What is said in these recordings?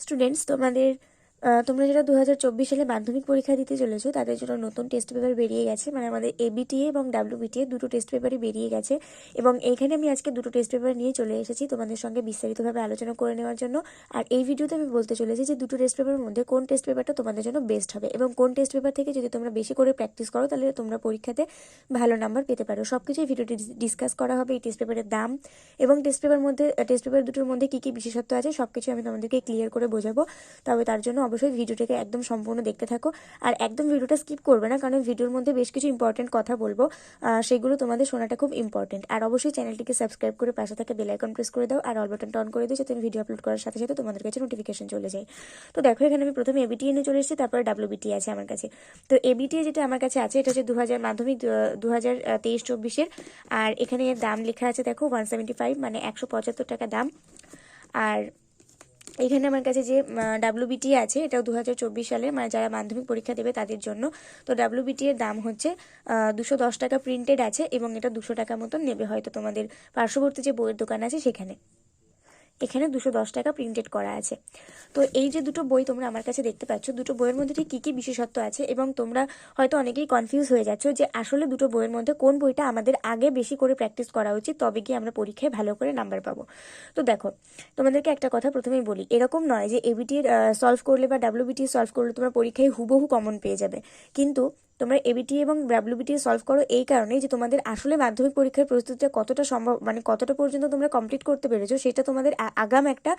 Students, তোমরা যারা 2024 সালে মাধ্যমিক পরীক্ষা দিতে চলেছো তাদের জন্য নতুন টেস্ট পেপার বেরিয়ে গেছে। মানে আমাদের ABTA এবং WBTA দুটো টেস্ট পেপারই বেরিয়ে গেছে, এবং এইখানে আমি আজকে দুটো টেস্ট পেপার নিয়ে চলে এসেছি তোমাদের সঙ্গে বিস্তারিতভাবে আলোচনা করে নেওয়ার জন্য। আর এই ভিডিওতে আমি বলতে চলেছি যে দুটো টেস্ট পেপারের মধ্যে কোন টেস্ট পেপারটা তোমাদের জন্য বেস্ট হবে, এবং কোন টেস্ট পেপার থেকে যদি তোমরা বেশি করে প্র্যাকটিস করো তাহলে তোমরা পরীক্ষাতে ভালো নাম্বার পেতে পারো। সব কিছুই ভিডিওটি ডিসকাস করা হবে। এই টেস্ট পেপারের দাম এবং টেস্ট পেপার দুটোর মধ্যে কী কী বিশেষত্ব আছে সব কিছু আমি তোমাদেরকে ক্লিয়ার করে বোঝাবো। তবে তার জন্য অবশ্যই ভিডিওটাকে একদম সম্পূর্ণ দেখতে থাকো, আর একদম ভিডিওটা স্কিপ করবে না, কারণ ভিডিওর মধ্যে বেশ কিছু ইম্পর্টেন্ট কথা বলবো, সেগুলো তোমাদের শোনাটা খুব ইম্পর্টেন্ট। আর অবশ্যই চ্যানেলটিকে সাবস্ক্রাইব করে পাশে থাকা বেল আইকন প্রেস করে দাও, আর অল বাটনটা অন করে দিও যাতে ভিডিও আপলোড করার সাথে সাথে তোমাদের কাছে নোটিফিকেশন চলে যায়। তো দেখো, এখানে আমি প্রথমে ABTA নিয়ে চলে এসেছি, তারপরে WBTA আছে আমার কাছে। তো ABTA যেটা আমার কাছে আছে এটা হচ্ছে মাধ্যমিক 2023-24-এর, আর এখানে এর দাম লেখা আছে দেখো 175, মানে 175 টাকা দাম। আর এখানে আমার কাছে যে WBTA আছে এটাও 2024 সালের, মানে যারা মাধ্যমিক পরীক্ষা দেবে তাদের জন্য। তো WBTA এর দাম হচ্ছে 210 টাকা প্রিন্টেড আছে, এবং এটা 200 টাকা মতন নেবে হয়তো তোমাদের পার্শ্ববর্তী যে বইয়ের দোকান আছে সেখানে। এখানে 210 টাকা প্রিন্টেড করা আছে। তো এই যে দুটো বই তোমরা আমার কাছে দেখতে পাচ্ছ, দুটো বইয়ের মধ্যে ঠিক কী কী বিশেষত্ব আছে, এবং তোমরা হয়তো অনেকেই কনফিউজ হয়ে যাচ্ছ যে আসলে দুটো বইয়ের মধ্যে কোন বইটা আমাদের আগে বেশি করে প্র্যাকটিস করা উচিত, তবে কি আমরা পরীক্ষায় ভালো করে নাম্বার পাবো। তো দেখো, তোমাদেরকে একটা কথা প্রথমেই বলি, এরকম নয় যে ABTA সলভ করলে বা WBTA সলভ করলে তোমরা পরীক্ষায় হুবহু কমন পেয়ে যাবে। কিন্তু তোমরা ABTA এবং WBTA সলভ করো এই কারণেই যে তোমাদের আসলে মাধ্যমিক পরীক্ষার প্রস্তুতিটা কতটা সম্ভব, মানে কতটা পর্যন্ত তোমরা কমপ্লিট করতে পেরেছো সেটা তোমাদের আগাম একটা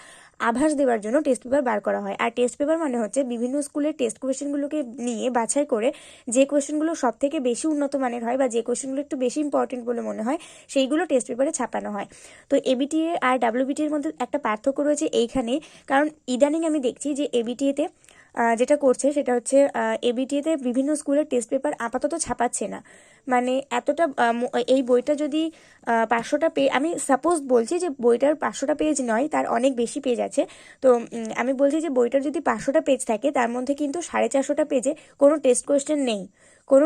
আভাস দেওয়ার জন্য টেস্ট পেপার বার করা হয়। আর টেস্ট পেপার মানে হচ্ছে বিভিন্ন স্কুলের টেস্ট কোয়েশ্চেনগুলোকে নিয়ে বাছাই করে যে কোয়েশ্চেনগুলো সব থেকে বেশি উন্নত মানের হয় বা যে কোয়েশ্চেনগুলো একটু বেশি ইম্পর্টেন্ট বলে মনে হয় সেইগুলো টেস্ট পেপারে ছাপানো হয়। তো ABTA আর WBTA এর মধ্যে একটা পার্থক্য রয়েছে এইখানে, কারণ ইদানিং আমি দেখছি যে ABTA-তে যেটা করছে সেটা হচ্ছে ABTA-তে বিভিন্ন স্কুলের টেস্ট পেপার আপাতত ছাপাচ্ছে না। মানে এতটা এই বইটা যদি 500টা পেজ, আমি সাপোজ বলছি যে বইটার 500টা পেজ নয়, তার অনেক বেশি পেজ আছে। তো আমি বলছি যে বইটার যদি 500টা পেজ থাকে তার মধ্যে কিন্তু 450টা পেজে কোনো টেস্ট কোয়েশ্চেন নেই, কোনো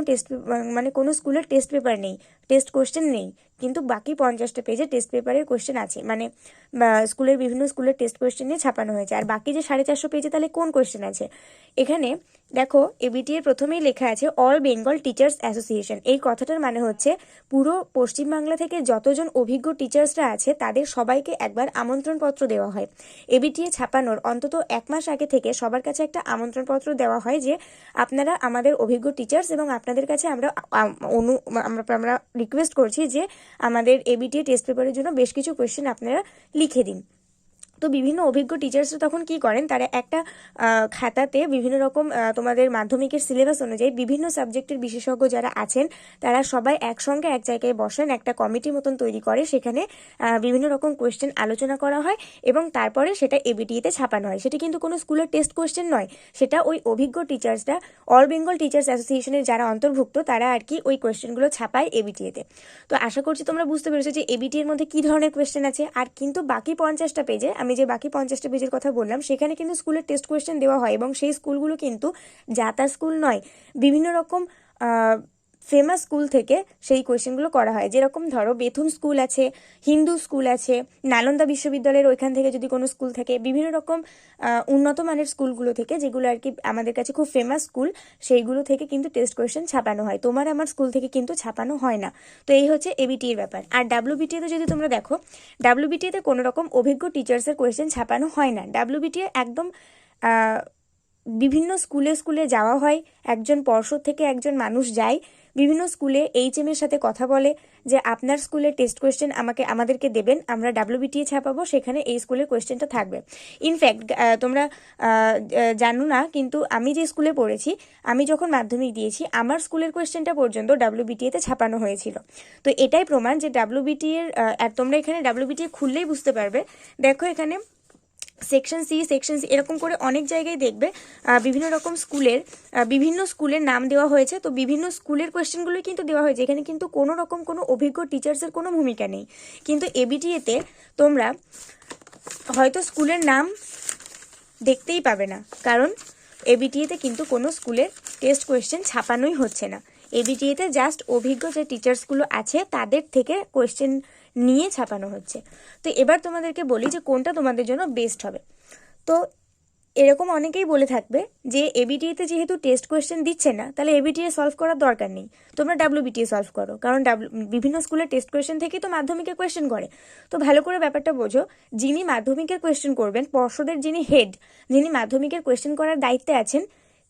মানে কোনো স্কুলের টেস্ট পেপার নেই, টেস্ট কোয়েশ্চেন নেই, কিন্তু বাকি 50টা পেজে টেস্ট পেপারের কোয়েশ্চেন আছে, মানে বিভিন্ন স্কুলের টেস্ট কোয়েশ্চেন নিয়ে ছাপানো হয়েছে। আর বাকি যে 450 পেজে তাহলে কোন কোয়েশ্চেন আছে? এখানে দেখো ABTA এর প্রথমেই লেখা আছে অল বেঙ্গল টিচার্স অ্যাসোসিয়েশন। এই কথাটার মানে হচ্ছে পুরো পশ্চিমবাংলা থেকে যতজন অভিজ্ঞ টিচার্সরা আছে তাদের সবাইকে একবার আমন্ত্রণপত্র দেওয়া হয়। ABTA ছাপানোর অন্তত 1 মাস আগে থেকে সবার কাছে একটা আমন্ত্রণপত্র দেওয়া হয় যে আপনারা আমাদের অভিজ্ঞ টিচার্স, এবং আপনাদের কাছে আমরা রিকোয়েস্ট করছি যে আমাদের ABTA টেস্ট পেপারের জন্য বেশ কিছু কোয়েশ্চেন আপনারা লিখে দিন। তো বিভিন্ন অভিজ্ঞ টিচার্সরা তখন কি করেন, তারা একটা খাতাতে বিভিন্ন রকম তোমাদের মাধ্যমিকের সিলেবাস অনুযায়ী বিভিন্ন সাবজেক্টের বিশেষজ্ঞ যারা আছেন তারা সবাই একসঙ্গে এক জায়গায় বসেন, একটা কমিটি মতন তৈরি করে, সেখানে বিভিন্ন রকম কোয়েশ্চেন আলোচনা করা হয় এবং তারপরে সেটা ABTA-তে ছাপানো হয়। সেটা কিন্তু কোনো স্কুলের টেস্ট কোয়েশ্চেন নয়, সেটা ওই অভিজ্ঞ টিচার্সরা অল বেঙ্গল টিচার্স অ্যাসোসিয়েশনের যারা অন্তর্ভুক্ত তারা আর কি ওই কোয়েশ্চেনগুলো ছাপায় ABTA-তে। তো আশা করছি তোমরা বুঝতে পেরেছো যে ABTA-এর মধ্যে কী ধরনের কোয়েশ্চেন আছে। আর কিন্তু বাকি 50টা পেজে, আমি যে বাকি 50টা পেজের কথা বললাম, সেখানে কিন্তু স্কুলের টেস্ট কোয়েশ্চেন দেওয়া হয়, এবং সেই স্কুলগুলো কিন্তু যাতা স্কুল নয়, বিভিন্ন রকম ফেমাস স্কুল থেকে সেই কোয়েশ্চেনগুলো করা হয়। যেরকম ধরো বেথুন স্কুল আছে, হিন্দু স্কুল আছে, নালন্দা বিশ্ববিদ্যালয়ের ওইখান থেকে যদি কোনো স্কুল থাকে, বিভিন্ন রকম উন্নত মানের স্কুলগুলো থেকে, যেগুলো আর কি আমাদের কাছে খুব ফেমাস স্কুল, সেইগুলো থেকে কিন্তু টেস্ট কোয়েশ্চেন ছাপানো হয়। তোমার আমার স্কুল থেকে কিন্তু ছাপানো হয় না। তো এই হচ্ছে ABTA-এর ব্যাপার। আর WBTA-তে যদি তোমরা দেখো, WBTA-তে কোনো রকম অভিজ্ঞ টিচার্সের কোয়েশ্চেন ছাপানো হয় না। WBTA একদম বিভিন্ন স্কুলে যাওয়া হয়, একজন পর্ষদ থেকে একজন মানুষ যায়, বিভিন্ন স্কুলে HM এর সাথে কথা বলে যে আপনার স্কুলের টেস্ট কোয়েশ্চেন আমাদেরকে দেবেন, আমরা WBTA ছাপাবো, সেখানে এই স্কুলের কোয়েশ্চেনটা থাকবে। ইনফ্যাক্ট তোমরা জানো না, কিন্তু আমি যে স্কুলে পড়েছি, আমি যখন মাধ্যমিক দিয়েছি আমার স্কুলের কোয়েশ্চেনটা পর্যন্ত WBTA-তে ছাপানো হয়েছিল। তো এটাই প্রমাণ যে WBTA-এর, তোমরা এখানে WBTA খুললেই বুঝতে পারবে। দেখো এখানে সেকশন সি এরকম করে অনেক জায়গায় দেখবে বিভিন্ন রকম বিভিন্ন স্কুলের নাম দেওয়া হয়েছে। তো বিভিন্ন স্কুলের কোয়েশ্চেনগুলোই কিন্তু দেওয়া হয়েছে, এখানে কিন্তু কোনো রকম কোনো অভিজ্ঞ টিচার্সের কোনো ভূমিকা নেই। কিন্তু ABTA-তে তোমরা হয়তো স্কুলের নাম দেখতেই পাবে না, কারণ ABTA-তে কিন্তু কোনো স্কুলের টেস্ট কোয়েশ্চেন ছাপানোই হচ্ছে না। ABTA-তে জাস্ট অভিজ্ঞ যে টিচার্সগুলো আছে তাদের থেকে কোয়েশ্চেন নিয়ে ছাপানো হচ্ছে। তো এবার তোমাদেরকে বলি যে কোনটা তোমাদের জন্য বেস্ট হবে। তো এরকম অনেকেই বলে থাকবে যে এবিটিএতে যেহেতু টেস্ট কোয়েশ্চেন দিচ্ছে না, তাহলে এবিটিএ সলভ করার দরকার নেই, তোমরা ডাব্লিউবিটিএ সলভ করো, কারণ বিভিন্ন স্কুলের টেস্ট কোয়েশ্চেন থেকেই তো মাধ্যমিকের কোয়েশ্চেন করে। তো ভালো করে ব্যাপারটা বোঝো, যিনি মাধ্যমিকের কোয়েশ্চেন করবেন, পর্ষদের যিনি হেড, যিনি মাধ্যমিকের কোয়েশ্চেন করার দায়িত্বে আছেন,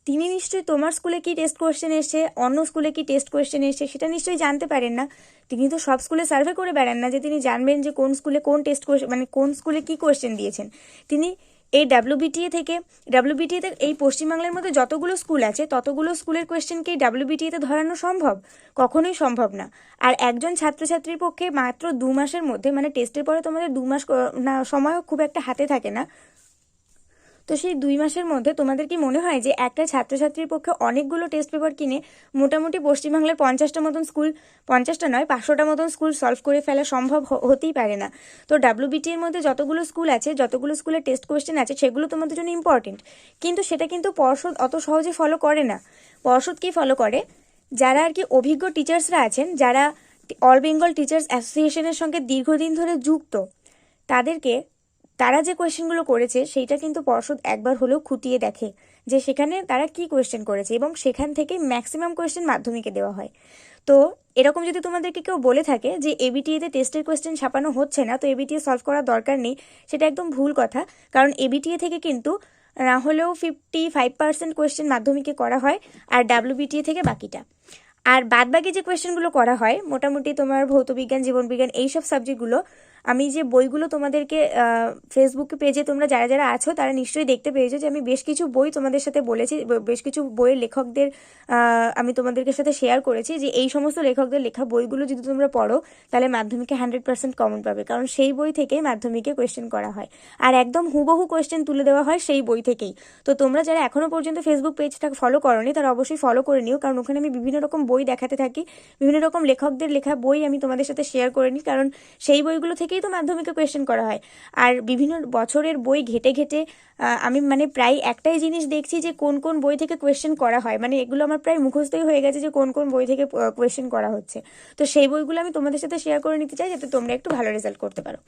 তিনি নিশ্চয়ই তোমার স্কুলে কি টেস্ট কোয়েশ্চেন এসছে, অন্য স্কুলে কি টেস্ট কোয়েশ্চেন এসছে, সেটা নিশ্চয়ই জানতে পারেন না। তিনি তো সব স্কুলে সার্ভে করে বেড়ান না যে তিনি জানবেন যে কোন স্কুলে কোন টেস্ট কোয়েশ্চেন, মানে কোন স্কুলে কি কোয়েশ্চেন দিয়েছেন। তিনি এই ডাব্লিউবিটিএতে এই পশ্চিমবাংলার মধ্যে যতগুলো স্কুল আছে ততগুলো স্কুলের কোয়েশ্চেনকে এই ডাব্লিউবিটিএতে ধরানো সম্ভব? কখনোই সম্ভব না। আর একজন ছাত্রছাত্রীর পক্ষে মাত্র 2 মাসের মধ্যে, মানে টেস্টের পরে তোমাদের 2 মাস না সময়ও খুব একটা হাতে থাকে না, তো সেই 2 মাসের মধ্যে তোমাদের কি মনে হয় যে একটা ছাত্রছাত্রীর পক্ষে অনেকগুলো টেস্ট পেপার কিনে মোটামুটি পশ্চিমবাংলার 50টা মতন স্কুল, 50টা নয় 500টা মতন স্কুল সলভ করে ফেলা সম্ভব হতেই পারে না। তো ডাব্লিউবিটিএর মধ্যে যতগুলো স্কুল আছে, যতগুলো স্কুলের টেস্ট কোয়েশ্চেন আছে, সেগুলো তোমাদের জন্য ইম্পর্টেন্ট, কিন্তু সেটা কিন্তু পর্ষদ অত সহজে ফলো করে না। পর্ষদ কি ফলো করে? যারা আর কি অভিজ্ঞ টিচার্সরা আছেন, যারা অল বেঙ্গল টিচার্স অ্যাসোসিয়েশনের সঙ্গে দীর্ঘদিন ধরে যুক্ত, তারা যে কোয়েশ্চেনগুলো করেছে সেইটা কিন্তু পর্ষদ একবার হলেও খুঁটিয়ে দেখে যে সেখানে তারা কি কোয়েশ্চেন করেছে, এবং সেখান থেকে ম্যাক্সিমাম কোয়েশ্চেন মাধ্যমিকে দেওয়া হয়। তো এরকম যদি তোমাদেরকে কেউ বলে থাকে যে এবিটিএতে টেস্টের কোয়েশ্চেন ছাপানো হচ্ছে না, তো এবিটিএ সলভ করার দরকার নেই, সেটা একদম ভুল কথা। কারণ এবিটিএ থেকে কিন্তু না হলেও 55% কোয়েশ্চেন মাধ্যমিকে করা হয়, আর ডাব্লিউবিটিএ থেকে বাকিটা। আর বাদ বাকি যে কোয়েশ্চেনগুলো করা হয়, মোটামুটি তোমার ভৌতবিজ্ঞান, জীবনবিজ্ঞান, এইসব সাবজেক্টগুলো, আমি যে বইগুলো তোমাদেরকে ফেসবুক পেজে তোমরা যারা যারা আছো তারা নিশ্চয়ই দেখতে পেয়েছো যে আমি বেশ কিছু বই তোমাদের সাথে বলেছি, বেশ কিছু বইয়ের লেখকদের আমি তোমাদেরকে সাথে শেয়ার করেছি যে এই সমস্ত লেখকদের লেখা বইগুলো যদি তোমরা পড়ো তাহলে মাধ্যমিকে 100% কমন পাবে, কারণ সেই বই থেকেই মাধ্যমিকে কোয়েশ্চেন করা হয়, আর একদম হুবহু কোয়েশ্চেন তুলে দেওয়া হয় সেই বই থেকেই। তো তোমরা যারা এখনো পর্যন্ত ফেসবুক পেজটা ফলো করোনি তারা অবশ্যই ফলো করে নিও, কারণ ওখানে আমি বিভিন্ন রকম বই দেখাতে থাকি, বিভিন্ন রকম লেখকদের লেখা বই আমি তোমাদের সাথে শেয়ার করে নিই, কারণ সেই বইগুলো থেকেই তো মাধ্যমিকে কোয়েশ্চেন করা হয়। আর বিভিন্ন বছরের বই ঘেটে ঘেটে আমি মানে প্রায় একটাই জিনিস দেখছি যে কোন কোন বই থেকে কোয়েশ্চেন করা হয়, মানে এগুলো আমার প্রায় মুখস্থই হয়ে গেছে যে কোন কোন বই থেকে কোয়েশ্চেন করা হচ্ছে। তো সেই বইগুলো আমি তোমাদের সাথে শেয়ার করে নিতে চাই যাতে তোমরা একটু ভালো রেজাল্ট করতে পারো।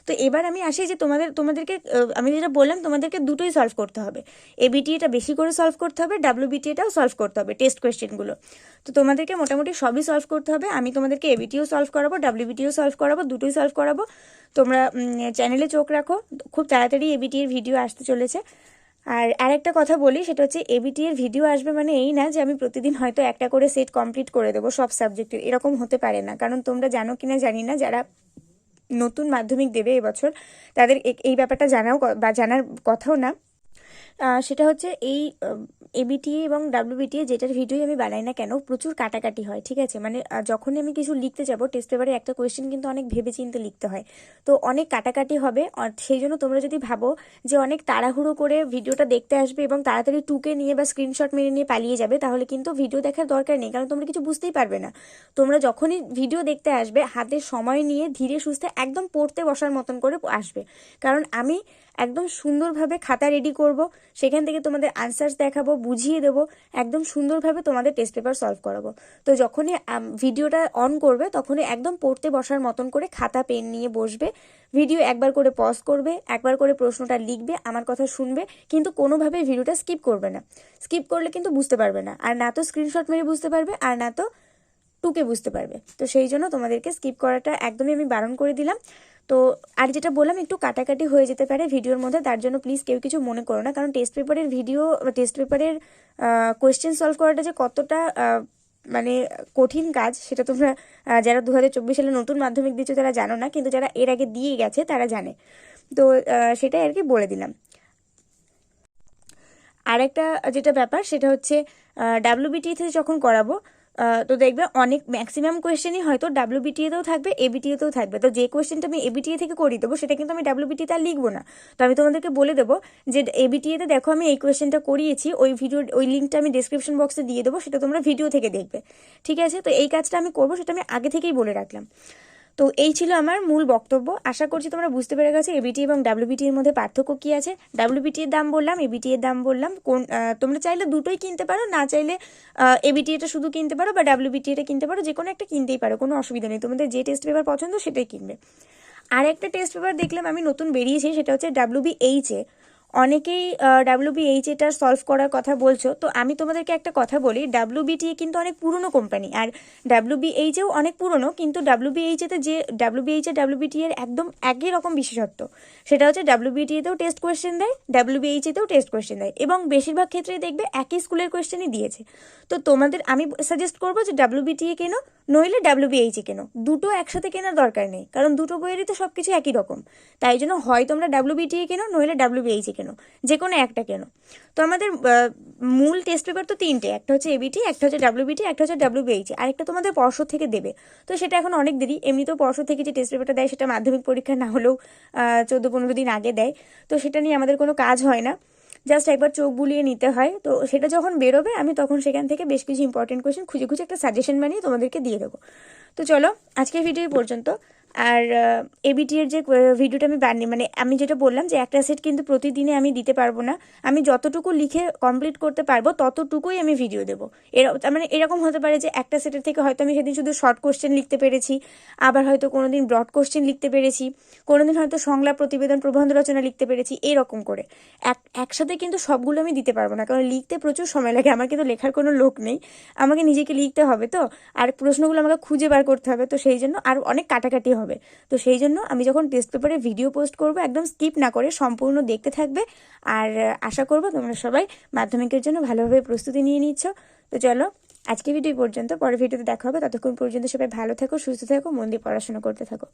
তো এবার আমি আসি যে তোমাদেরকে আমি যেটা বললাম, তোমাদেরকে দুটোই সলভ করতে হবে, এবিটিএটা বেশি করে সলভ করতে হবে, ডাব্লিউবিটিএটাও সলভ করতে হবে, টেস্ট কোয়েশ্চেনগুলো। তো তোমাদেরকে মোটামুটি সবই সলভ করতে হবে। আমি তোমাদেরকে এবিটিও সলভ করাবো, ডাব্লিউবিটিও সলভ করাবো, দুটোই সলভ করাবো। তোমরা চ্যানেলে চোখ রাখো, খুব তাড়াতাড়ি এবিটি এর ভিডিও আসতে চলেছে। আর আরেকটা কথা বলি, সেটা হচ্ছে এবিটি এর ভিডিও আসবে মানে এই না যে আমি প্রতিদিন হয়তো একটা করে সেট কমপ্লিট করে দেবো সব সাবজেক্টে, এরকম হতে পারে না। কারণ তোমরা জানো কিনা জানি না, যারা নতুন মাধ্যমিক দেবে এবছর তাদের এই ব্যাপারটা জানাও বা জানার কথাও না। সেটা হচ্ছে এই এবিটিএ এবং ডাব্লিউবিটিএ যেটার ভিডিও আমি বানাই না কেন, প্রচুর কাটাকাটি হয়, ঠিক আছে? মানে যখনই আমি কিছু লিখতে যাবো টেস্ট পেপারে একটা কোয়েশ্চেন কিন্তু অনেক ভেবেচিন্তে লিখতে হয়, তো অনেক কাটাকাটি হবে। সেই জন্য তোমরা যদি ভাবো যে অনেক তাড়াহুড়ো করে ভিডিওটা দেখতে আসবে এবং তাড়াতাড়ি টুকে নিয়ে বা স্ক্রিনশট মেরে নিয়ে পালিয়ে যাবে, তাহলে কিন্তু ভিডিও দেখার দরকার নেই, কারণ তোমরা কিছু বুঝতেই পারবে না। তোমরা যখনই ভিডিও দেখতে আসবে হাতে সময় নিয়ে ধীরে সুস্থে একদম পড়তে বসার মতন করে আসবে, কারণ আমি একদম সুন্দরভাবে খাতা রেডি করব, সেখান থেকে তোমাদের আনসার্স দেখাবো, বুঝিয়ে দেবো, একদম সুন্দরভাবে তোমাদের টেস্ট পেপার সলভ করাবো। তো যখনই ভিডিওটা অন করবে তখনই একদম পড়তে বসার মতন করে খাতা পেন নিয়ে বসবে, ভিডিও একবার করে পজ করবে, একবার করে প্রশ্নটা লিখবে, আমার কথা শুনবে, কিন্তু কোনোভাবেই ভিডিওটা স্কিপ করবে না। স্কিপ করলে কিন্তু বুঝতে পারবে না, আর না তো স্ক্রিনশট মেরে বুঝতে পারবে, আর না তো টুকে বুঝতে পারবে। তো সেই জন্য তোমাদেরকে স্কিপ করাটা একদমই আমি বারণ করে দিলাম। তো আর যেটা বললাম, একটু কাটাকাটি হয়ে যেতে পারে ভিডিওর মধ্যে, তার জন্য প্লিজ কেউ কিছু মনে করো না, কারণ টেস্ট পেপারের ভিডিও, টেস্ট পেপারের কোয়েশ্চেন সলভ করাটা যে কতটা মানে কঠিন কাজ, সেটা তোমরা যারা 2024 সালে নতুন মাধ্যমিক দিচ্ছ তারা জানো না, কিন্তু যারা এর আগে দিয়ে গেছে তারা জানে। তো সেটাই আর কি বলে দিলাম। আর একটা যেটা ব্যাপার সেটা হচ্ছে ডাব্লিউবিটিএতে যখন করাবো তো দেখবে অনেক ম্যাক্সিমাম কোয়েশ্চেনই হয়তো ডাব্লিউবিটিএতেও থাকবে, এবিটিএতেও থাকবে। তো যে কোয়েশ্চেনটা আমি এবিটিএ থেকে করিয়ে দেবো সেটা কিন্তু আমি ডাব্লিউবিটিএতে আর লিখবো না। তো আমি তোমাদেরকে বলে দেবো যে এবিটিএতে দেখো আমি এই কোয়েশ্চেনটা করিয়েছি, ওই ভিডিও ওই লিঙ্কটা আমি ডেসক্রিপশন বক্সে দিয়ে দেবো, সেটা তোমরা ভিডিও থেকে দেখবে, ঠিক আছে? তো এই কাজটা আমি করবো, সেটা আমি আগে থেকেই বলে রাখলাম। তো এই ছিল আমার মূল বক্তব্য। আশা করছি তোমরা বুঝতে পেরে গেছো এবিটি এবং ডাব্লিউবিটি এর মধ্যে পার্থক্য কি আছে। ডাব্লিউবিটি এর দাম বললাম, এবিটি এর দাম বললাম। কোন তোমরা চাইলে দুটোই কিনতে পারো, না চাইলে এবিটি এটা শুধু কিনতে পারো বা ডাব্লিউবিটি এটা কিনতে পারো, যে কোনো একটা কিনতেই পারো, কোনো অসুবিধা নেই। তোমাদের যে টেস্ট পেপার পছন্দ সেটাই কিনবে। আর একটা টেস্ট পেপার দেখলাম আমি নতুন বেরিয়েছে, সেটা হচ্ছে WBHA। অনেকেই WBHAটা সলভ করার কথা বলছো, তো আমি তোমাদেরকে একটা কথা বলি, WBTA কিন্তু অনেক পুরনো কোম্পানি, আর WBHAও অনেক পুরনো, কিন্তু WBHAতে যে WBHA WBTA এর একদম একই রকম বিশেষত্ব, সেটা হচ্ছে WBTA-তেও টেস্ট কোয়েশ্চেন দেয়, WBHA-তেও টেস্ট কোয়েশ্চেন দেয়, এবং বেশিরভাগ ক্ষেত্রেই দেখবে একই স্কুলের কোয়েশ্চেনই দিয়েছে। তো তোমাদের আমি সাজেস্ট করবো যে WBTA কেনো, নইলে WBHA কেনো, দুটো একসাথে কেনার দরকার নেই, কারণ দুটো বইয়েরই তো সব কিছু একই রকম। তাই জন্য হয় তোমরা WBTA কেনো, নইলে WBHA কেনো, যে কোনো একটা কেনো। তো আমাদের মূল টেস্ট পেপার তো তিনটে, একটা হচ্ছে ABTA, একটা হচ্ছে WBTA, একটা হচ্ছে WBHA, আরেকটা তোমাদের পর্ষদ থেকে দেবে। তো সেটা এখন অনেক দেরি, এমনিতেও পর্ষদ থেকে যে টেস্ট পেপারটা দেয় সেটা মাধ্যমিক পরীক্ষা না হলেও 14-15 দিন আগে দেয়। তো সেটা নিয়ে আমাদের কোনো কাজ হয় না, জাস্ট একবার চোখ বুলিয়ে নিতে হয়। তো সেটা যখন বেরোবে আমি তখন সেখান থেকে বেশ কিছু ইম্পর্টেন্ট কোয়েশ্চেন খুঁজে খুঁজে একটা সাজেশন বানিয়ে তোমাদেরকে দিয়ে দেবো। তো চলো আজকের ভিডিও পর্যন্ত। আর ABTA এর যে ভিডিওটা আমি মানে আমি যেটা বললাম যে একটা সেট কিন্তু প্রতিদিনে আমি দিতে পারবো না, আমি যতটুকু লিখে কমপ্লিট করতে পারবো ততটুকুই আমি ভিডিও দেবো। মানে এরকম হতে পারে যে একটা সেটের থেকে হয়তো আমি সেদিন শুধু শর্ট কোশ্চেন লিখতে পেরেছি, আবার হয়তো কোনোদিন ব্রড কোশ্চেন লিখতে পেরেছি, কোনোদিন হয়তো সংলাপ, প্রতিবেদন, প্রবন্ধ রচনা লিখতে পেরেছি, এরকম করে একসাথে কিন্তু সবগুলো আমি দিতে পারবো না, কারণ লিখতে প্রচুর সময় লাগে, আমার কিন্তু লেখার কোনো লোক নেই, আমাকে নিজেকে লিখতে হবে। তো আর প্রশ্নগুলো আমাকে খুঁজে বার করতে হবে, তো সেই জন্য আর অনেক কাটাকাটি হবে। তো সেই জন্য আমি যখন টেস্ট পেপারে ভিডিও পোস্ট করব একদম স্কিপ না করে সম্পূর্ণ দেখতে থাকবে। আর আশা করব তোমরা সবাই মাধ্যমিকের জন্য ভালোভাবে প্রস্তুতি নিয়ে নিচ্ছ। তো চলো আজকে ভিডিও পর্যন্ত, পরের ভিডিওতে দেখা হবে, ততক্ষণ পর্যন্ত সবাই ভালো থাকো, সুস্থ থাকো, মন দিয়ে পড়াশোনা করতে থাকো।